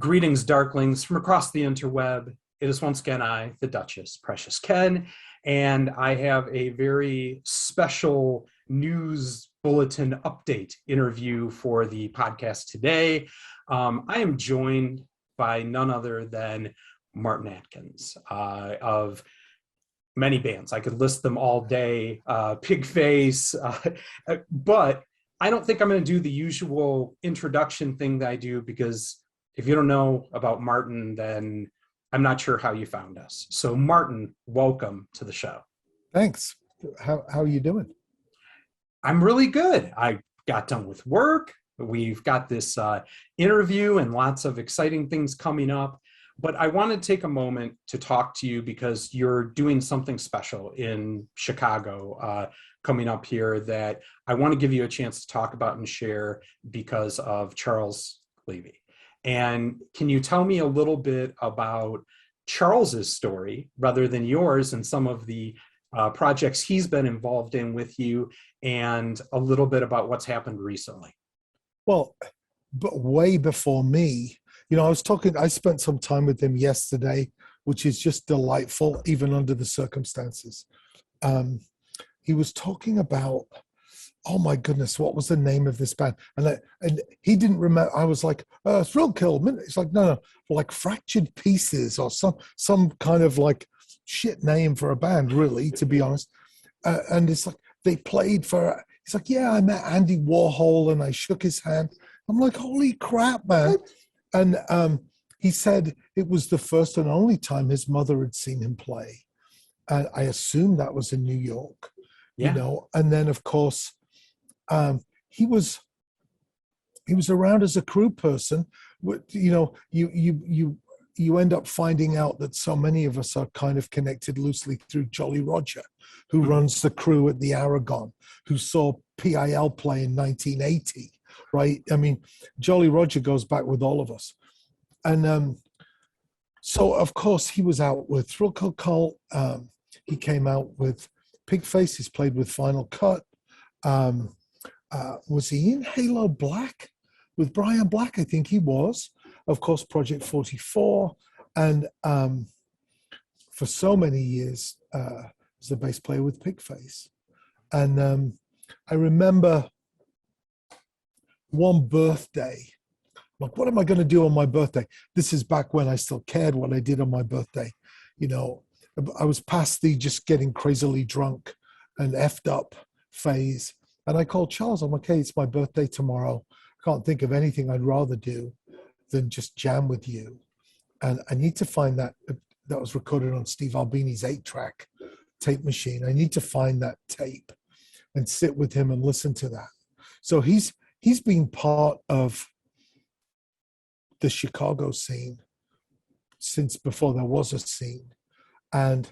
Greetings, Darklings, from across the interweb. It is once again I, the Duchess, Precious Ken, and I have a very special news bulletin update interview for the podcast today. I am joined by none other than Martin Atkins of many bands. I could list them all day, Pigface, but I don't think I'm going to do the usual introduction thing that I do, because if you don't know about Martin, then I'm not sure how you found us. So Martin, welcome to the show. Thanks. How are you doing? I'm really good. I got done with work. We've got this interview and lots of exciting things coming up. But I want to take a moment to talk to you because you're doing something special in Chicago coming up here that I want to give you a chance to talk about and share because of Charles Levi. And can you tell me a little bit about Charles's story rather than yours and some of the projects he's been involved in with you, and a little bit about what's happened recently? Well, but way before me, I spent some time with him yesterday, which is just delightful, even under the circumstances. He was talking about, oh my goodness, what was the name of this band? And he didn't remember. I was like, Thrill Kill. It's like, no, like Fractured Pieces or some kind of like shit name for a band, really, to be honest. And it's like, they played for, he's like, yeah, I met Andy Warhol and I shook his hand. I'm like, holy crap, man. And he said it was the first and only time his mother had seen him play. And I assume that was in New York, and then of course, he was around as a crew person. You end up finding out that so many of us are kind of connected loosely through Jolly Roger, who runs the crew at the Aragon, who saw PIL play in 1980, right? I mean, Jolly Roger goes back with all of us. And so, of course, he was out with Thrill Kill Cult. He came out with Pigface. He's played with Final Cut. Was he in Halo Black with Bryan Black? I think he was. Of course, Project 44. And for so many years, was the bass player with Pigface. And I remember one birthday, like, what am I going to do on my birthday? This is back when I still cared what I did on my birthday. I was past the just getting crazily drunk and effed up phase. And I called Charles. I'm like, hey, it's my birthday tomorrow. I can't think of anything I'd rather do than just jam with you. And I need to find that was recorded on Steve Albini's 8-track tape machine. I need to find that tape and sit with him and listen to that. So he's been part of the Chicago scene since before there was a scene. And,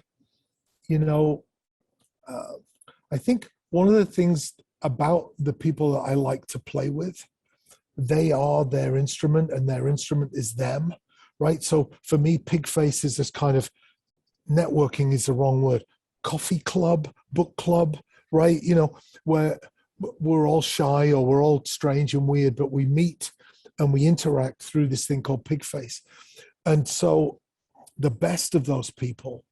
I think one of the things about the people that I like to play with, they are their instrument and their instrument is them, right? So for me, Pigface is this kind of, networking is the wrong word, coffee club, book club, right? Where we're all shy or we're all strange and weird, but we meet and we interact through this thing called Pigface. And so the best of those people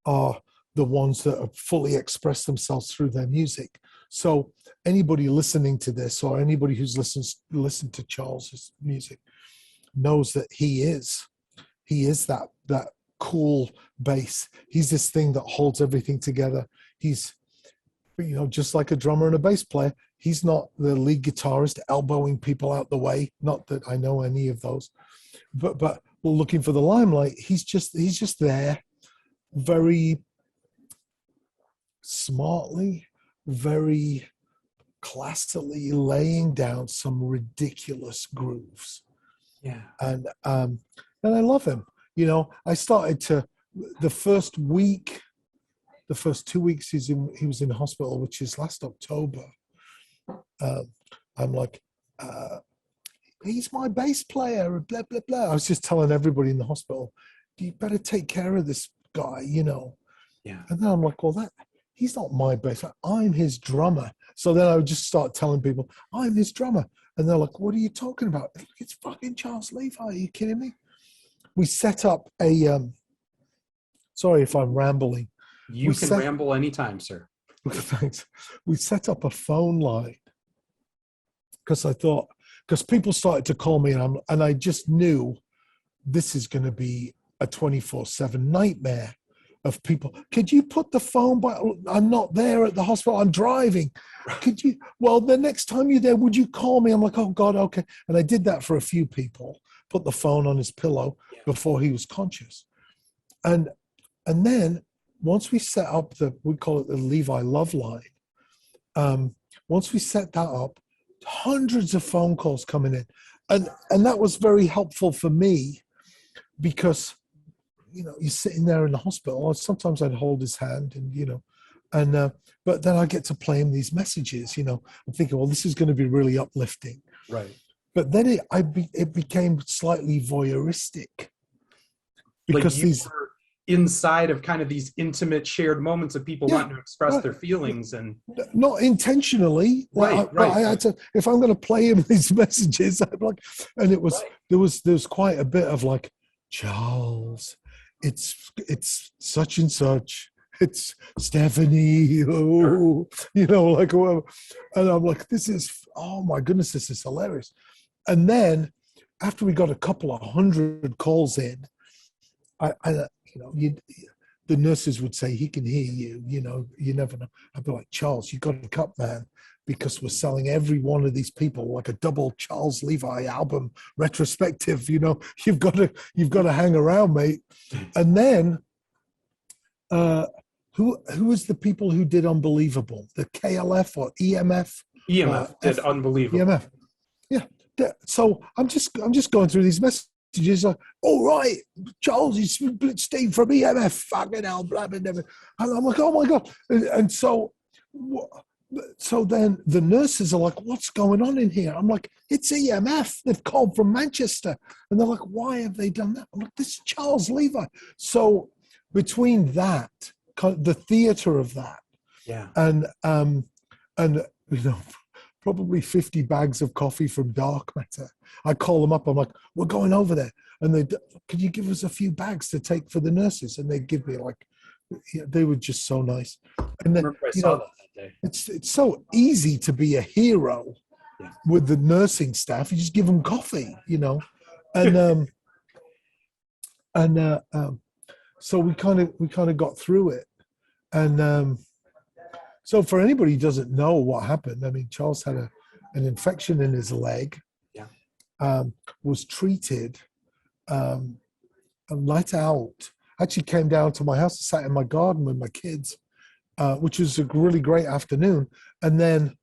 are the ones that have fully expressed themselves through their music. So anybody listening to this or anybody who's listened to Charles's music knows that he is that cool bass. He's this thing that holds everything together. He's, just like a drummer and a bass player, he's not the lead guitarist elbowing people out the way. Not that I know any of those, but looking for the limelight. He's just there, very smartly, very classically laying down some ridiculous grooves. Yeah. And I love him. I started to, the first 2 weeks he was in hospital, which is last October. I'm like, he's my bass player, blah, blah, blah. I was just telling everybody in the hospital, you better take care of this guy, Yeah. And then I'm like, well, he's not my bass player. I'm his drummer. So then I would just start telling people, I'm his drummer. And they're like, what are you talking about? It's fucking Charles Levi. Are you kidding me? We set up a, sorry if I'm rambling. You can ramble anytime, sir. Thanks. We set up a phone line because people started to call me, and I just knew this is going to be a 24/7 nightmare of people. Could you put the phone by? I'm not there at the hospital. I'm driving. Could you? Well, the next time you're there, would you call me? I'm like, oh God, okay. And I did that for a few people. Put the phone on his pillow before he was conscious, and then once we set up we call it the Levi Love Line. Once we set that up, hundreds of phone calls coming in, and that was very helpful for me because, you're sitting there in the hospital. Sometimes I'd hold his hand, and but then I get to play him these messages. I'm thinking, well, this is going to be really uplifting, right? But then it became slightly voyeuristic because like were inside of kind of these intimate shared moments of people wanting to express their feelings, and not intentionally. Right. I had to, if I'm going to play him these messages, I'm like, and it was there was quite a bit of like, Charles, it's such and such, it's Stephanie, like whatever. And I'm like, oh my goodness, this is hilarious. And then after we got a couple of hundred calls in, the nurses would say, he can hear you, you never know. I'd be like, Charles, you got to cut, man, because we're selling every one of these people like a double Charles Levi album retrospective. You've got to hang around, mate. And then who was the people who did Unbelievable? The KLF or EMF? EMF did Unbelievable. EMF. Yeah. So I'm just going through these messages like, all right, Charles, you split Steve from EMF, fucking hell, blah, blah, blah. And I'm like, oh my God. And so then the nurses are like, what's going on in here? I'm like, it's EMF. They've called from Manchester. And they're like, why have they done that? I'm like, this is Charles Levi. So between that, the theater of that, and probably 50 bags of coffee from Dark Matter, I call them up. I'm like, we're going over there. And could you give us a few bags to take for the nurses? And they'd give me they were just so nice. And then, I saw that day. It's so easy to be a hero with the nursing staff. You just give them coffee, and so we kind of got through it. And so for anybody who doesn't know what happened, I mean, Charles had an infection in his leg, was treated, and let out. Actually came down to my house and sat in my garden with my kids, which was a really great afternoon. And then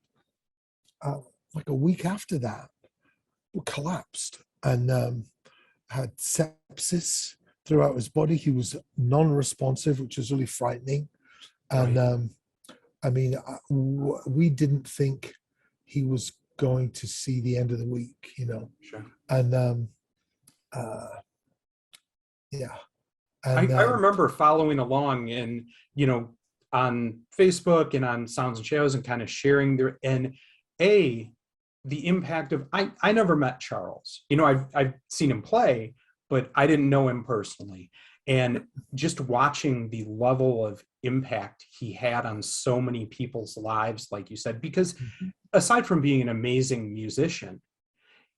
like a week after that, we collapsed and had sepsis throughout his body. He was non-responsive, which was really frightening. And I mean, we didn't think he was going to see the end of the week, Sure. And And, I remember following along and, on Facebook and on Sounds and Shadows and kind of sharing the impact of, I never met Charles. I've seen him play, but I didn't know him personally. And just watching the level of impact he had on so many people's lives, like you said, because aside from being an amazing musician,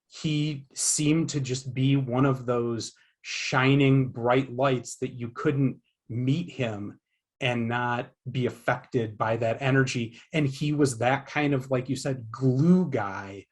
he seemed to just be one of those shining bright lights that you couldn't meet him and not be affected by that energy. And he was that kind of, like you said, glue guy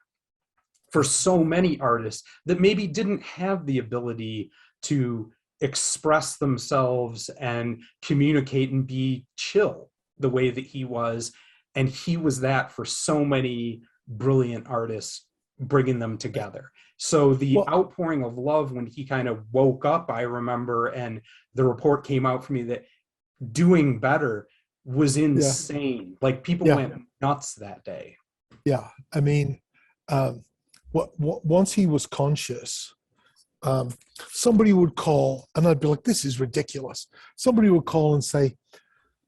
for so many artists that maybe didn't have the ability to express themselves and communicate and be chill the way that he was. And he was that for so many brilliant artists, bringing them together. So the outpouring of love when he kind of woke up, I remember, and the report came out for me that Doing Better was insane. Like people went nuts that day. Yeah. I mean, once he was conscious, somebody would call and I'd be like, this is ridiculous. Somebody would call and say,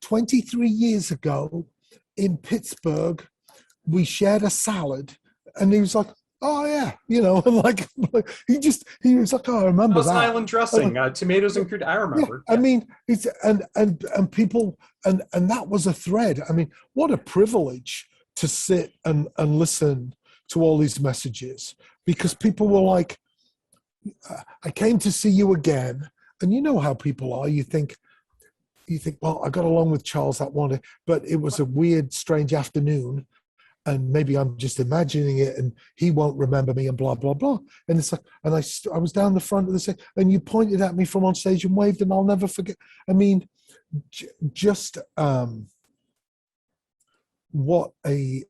23 years ago in Pittsburgh, we shared a salad. And he was like, oh yeah, you know, and like he was like, oh, I remember Thousand that. Island And, dressing, tomatoes and crude. I yeah, remember. I Yeah. mean, it's and people and that was a thread. I mean, what a privilege to sit and listen to all these messages because people were like, I came to see you again, and you know how people are. You think, well, I got along with Charles that one day, but it was a weird, strange afternoon, and maybe I'm just imagining it, and he won't remember me, and blah blah blah. And it's like, and I was down the front of the stage, and you pointed at me from on stage and waved, and I'll never forget. I mean, just what a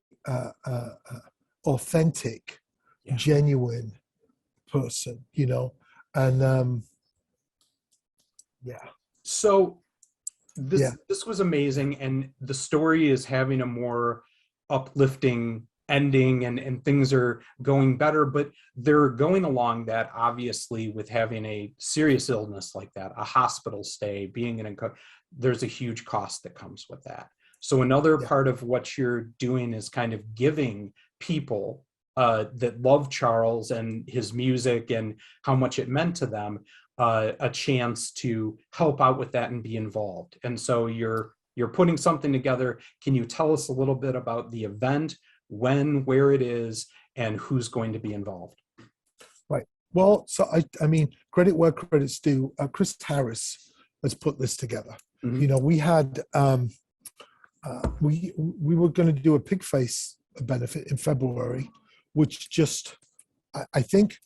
authentic, Yeah. genuine person, you know, and yeah, So yeah, this was amazing, and the story is having a more uplifting ending, and things are going better, but they're going along that obviously with having a serious illness like that, a hospital stay, being in there's a huge cost that comes with that. So another yeah, part of what you're doing is kind of giving people that love Charles and his music and how much it meant to them a chance to help out with that and be involved. And so you're putting something together. Can you tell us a little bit about the event, when, where it is, and who's going to be involved? right. Well, so I mean, credit where credit's due. Chris Harris has put this together. Mm-hmm. You know, we had we were going to do a pig face benefit in February, which just I think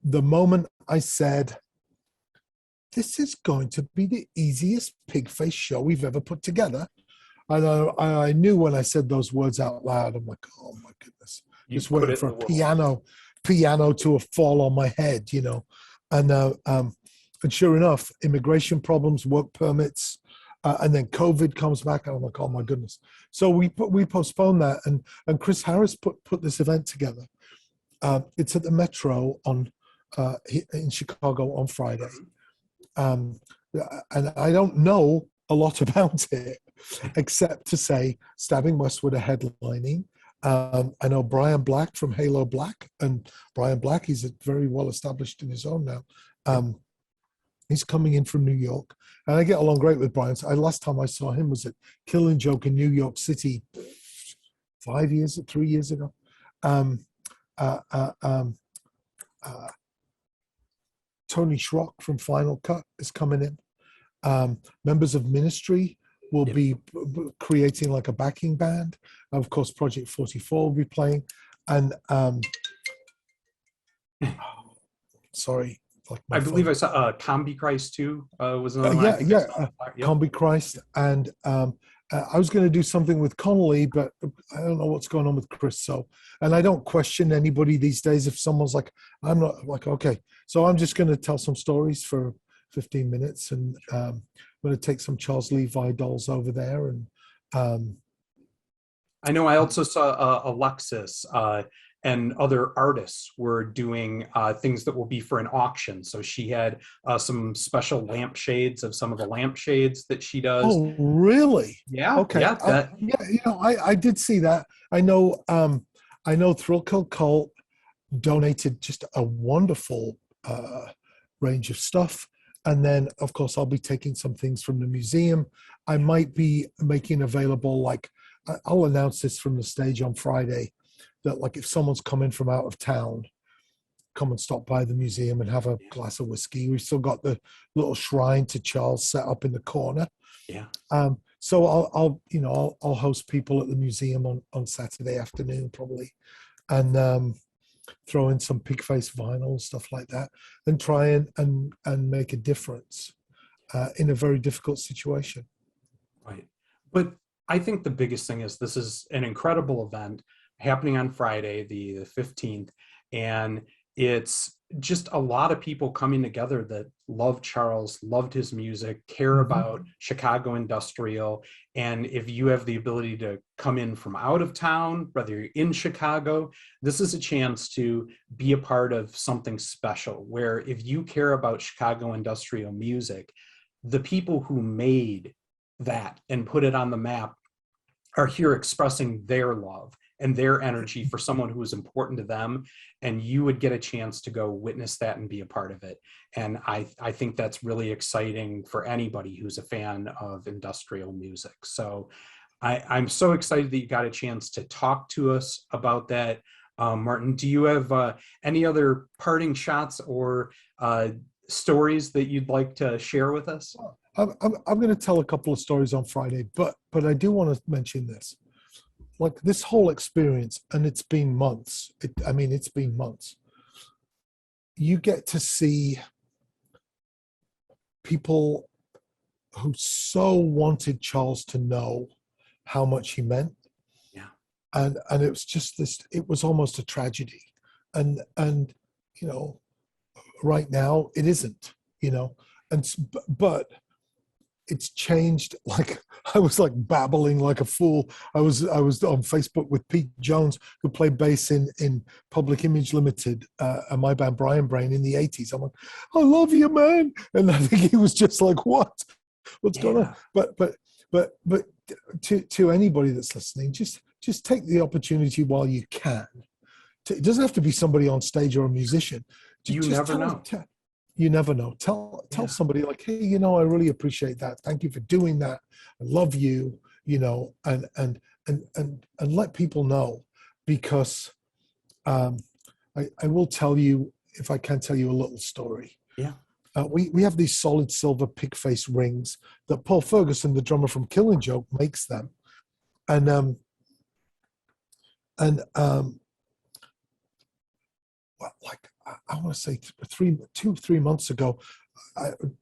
the moment I said, this is going to be the easiest pig face show we've ever put together. And I knew when I said those words out loud, I'm like, oh my goodness, just waiting for a piano to fall on my head, you know. And sure enough, immigration problems, work permits, and then COVID comes back, and I'm like, oh my goodness. So we postponed that, and Chris Harris put this event together. It's at the Metro in Chicago on Friday. And I don't know a lot about it, except to say Stabbing Westward are headlining. I know Bryan Black from Halo Black, and Bryan Black, he's very well established in his own now. He's coming in from New York, and I get along great with Bryan. So last time I saw him was at Killing Joke in New York City 3 years ago. Tony Srock from Final Cut is coming in. Members of Ministry will be creating like a backing band. Of course, Project 44 will be playing. And sorry, like I believe I saw Combichrist too was another one. Combichrist. And I was going to do something with Connelly, but I don't know what's going on with Chris. So, and I don't question anybody these days. If someone's like, I'm not like, okay. So I'm just going to tell some stories for 15 minutes, and I'm going to take some Charles Levi dolls over there. And I know I also saw Alexis and other artists were doing things that will be for an auction. So she had some special lampshades of some of the lampshades that she does. Oh, really? Yeah. Okay. Yeah. Yeah. You know, I did see that. I know Thrill Kill Cult donated just a wonderful range of stuff. And then, of course, I'll be taking some things from the museum. I might be making available, like, I'll announce this from the stage on Friday, that like if someone's coming from out of town, come and stop by the museum and have a glass of whiskey. We've still got the little shrine to Charles set up in the corner. Yeah. So I'll host people at the museum on Saturday afternoon probably, and throw in some pig face vinyl, stuff like that, and try and make a difference in a very difficult situation. Right. But I think the biggest thing is this is an incredible event happening on Friday, the 15th. And it's just a lot of people coming together that love Charles, loved his music, care about Chicago industrial. And if you have the ability to come in from out of town, whether you're in Chicago, this is a chance to be a part of something special, where if you care about Chicago industrial music, the people who made that and put it on the map are here expressing their love and their energy for someone who was important to them, and you would get a chance to go witness that and be a part of it. And I think that's really exciting for anybody who's a fan of industrial music. So I'm so excited that you got a chance to talk to us about that. Martin, do you have any other parting shots or stories that you'd like to share with us? I'm going to tell a couple of stories on Friday, but I do want to mention this. Like this whole experience, and it's been months. It's been months. You get to see people who so wanted Charles to know how much he meant. Yeah. And it was just this, it was almost a tragedy. And you know, right now it isn't, you know, but it's changed. Like I was like babbling like a fool. I was on Facebook with Pete Jones, who played bass in Public Image Limited, and my band Brian Brain in the 80s. I'm like, I love you, man. And I think he was just like, what's going on? But to anybody that's listening, just take the opportunity while you can. It doesn't have to be somebody on stage or a musician. You never know. You never know. Tell somebody like, hey, you know, I really appreciate that. Thank you for doing that. I love you, you know, and let people know, because I will tell you, if I can tell you a little story. Yeah. We have these solid silver pig face rings that Paul Ferguson, the drummer from Killing Joke, makes them. And well, like I want to say 3 months ago,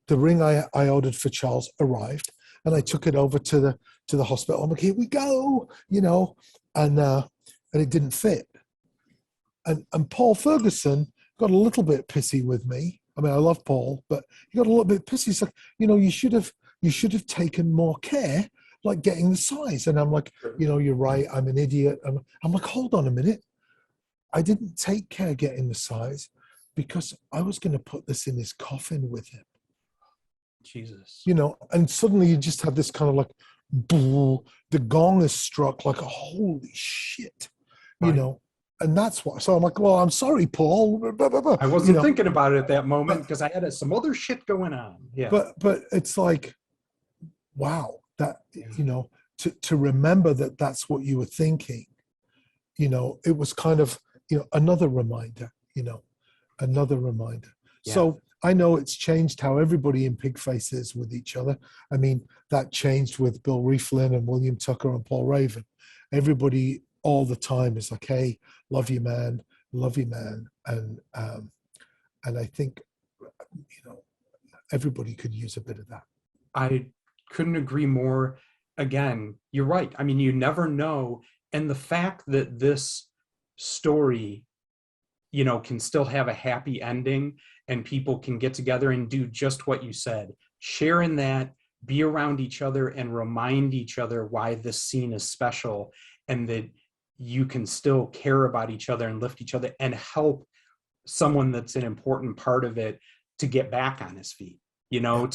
the ring I ordered for Charles arrived, and I took it over to the hospital. I'm like, here we go, you know, and it didn't fit. And Paul Ferguson got a little bit pissy with me. I mean, I love Paul, but he got a little bit pissy. He's like, you know, you should have taken more care, like getting the size. And I'm like, you know, you're right. I'm an idiot. I'm like, hold on a minute. I didn't take care getting the size because I was going to put this in his coffin with him. Jesus. You know, and suddenly you just have this kind of like, the gong is struck, like, holy shit, you know. And that's why. So I'm like, well, I'm sorry, Paul. I wasn't thinking about it at that moment because I had some other shit going on. Yeah. But it's like, wow, that, you know, to remember that that's what you were thinking, you know, it was kind of, you know, another reminder, you know, another reminder. Yeah. So I know it's changed how everybody in Pigface is with each other. I mean, that changed with Bill Rieflin and William Tucker and Paul Raven. Everybody all the time is like, hey, love you, man. And I think, you know, everybody could use a bit of that. I couldn't agree more. Again, you're right. I mean, you never know. And the fact that this story, you know, can still have a happy ending and people can get together and do just what you said, share in that, be around each other and remind each other why this scene is special, and that you can still care about each other and lift each other and help someone that's an important part of it to get back on his feet, you know,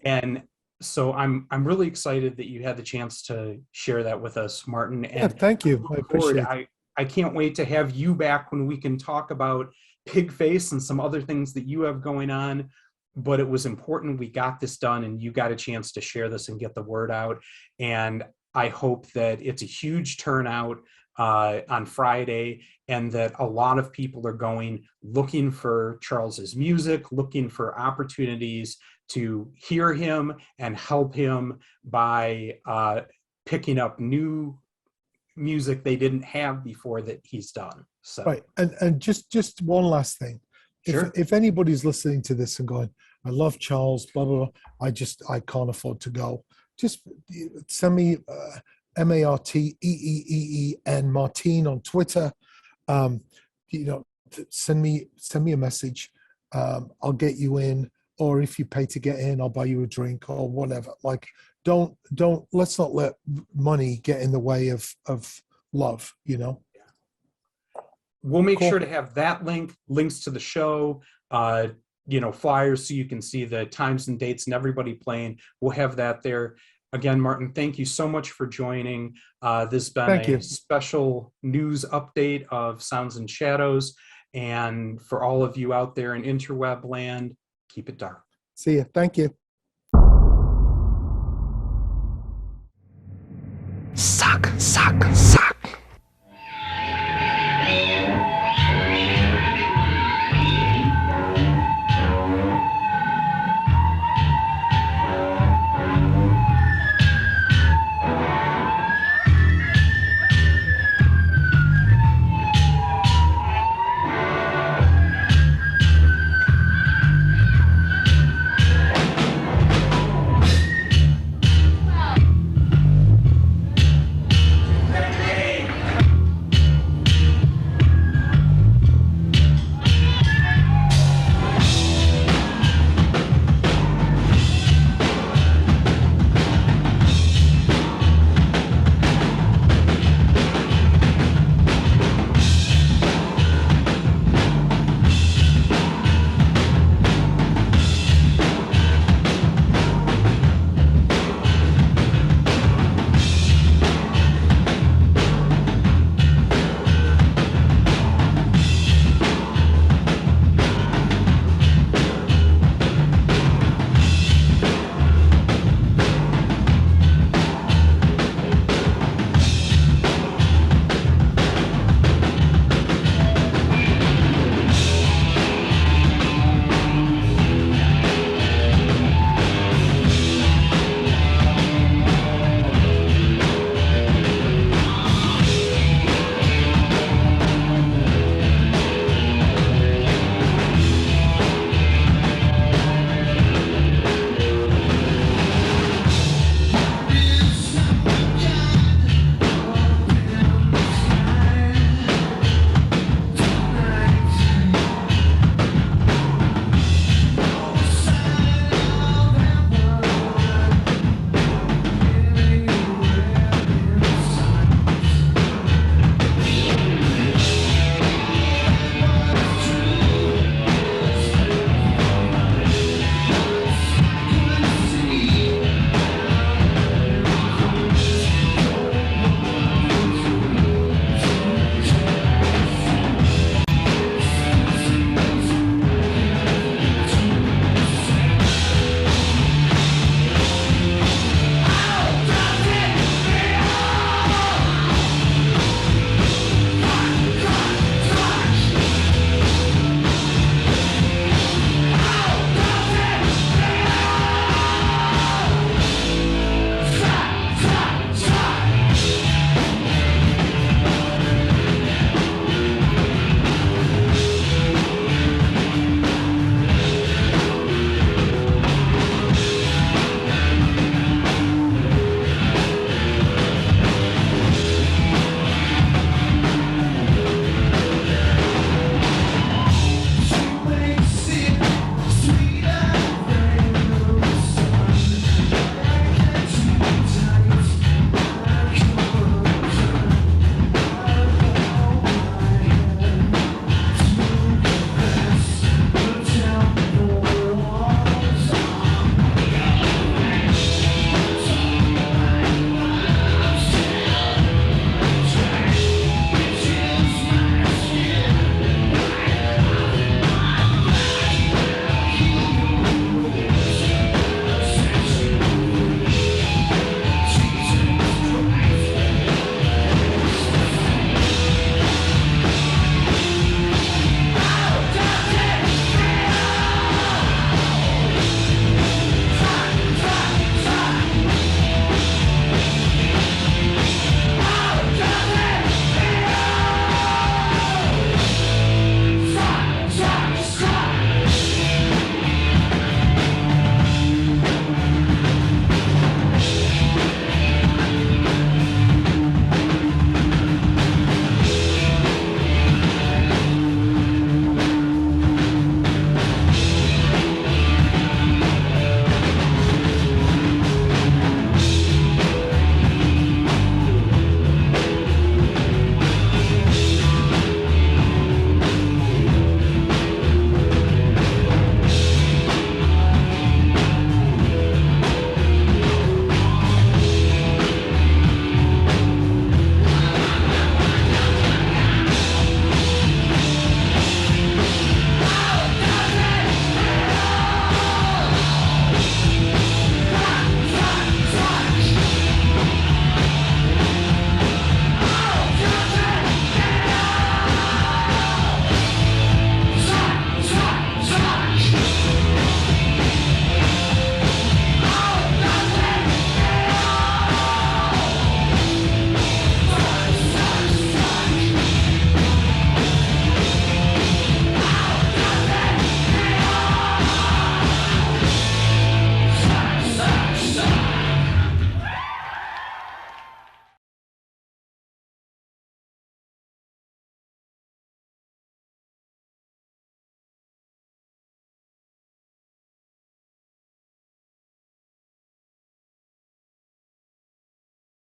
and so I'm really excited that you had the chance to share that with us, Martin. And thank you. I appreciate it. I can't wait to have you back when we can talk about Pigface and some other things that you have going on. But it was important we got this done and you got a chance to share this and get the word out. And I hope that it's a huge turnout on Friday, and that a lot of people are going looking for Charles's music, looking for opportunities to hear him and help him by picking up new music they didn't have before that he's done. So right, and just one last thing. Sure. If anybody's listening to this and going, I love Charles, blah blah blah, I can't afford to go, just send me MarTeEEEN Martin on Twitter. You know, send me a message. I'll get you in, or if you pay to get in, I'll buy you a drink or whatever. Like, let's not let money get in the way of love, you know. We'll make sure to have that links to the show, you know, flyers so you can see the times and dates and everybody playing. We'll have that there. Again, Martin, thank you so much for joining. This has been Thank you. special news update of Sounds and Shadows. And for all of you out there in interweb land, keep it dark. See you. Thank you. Suck, suck, suck.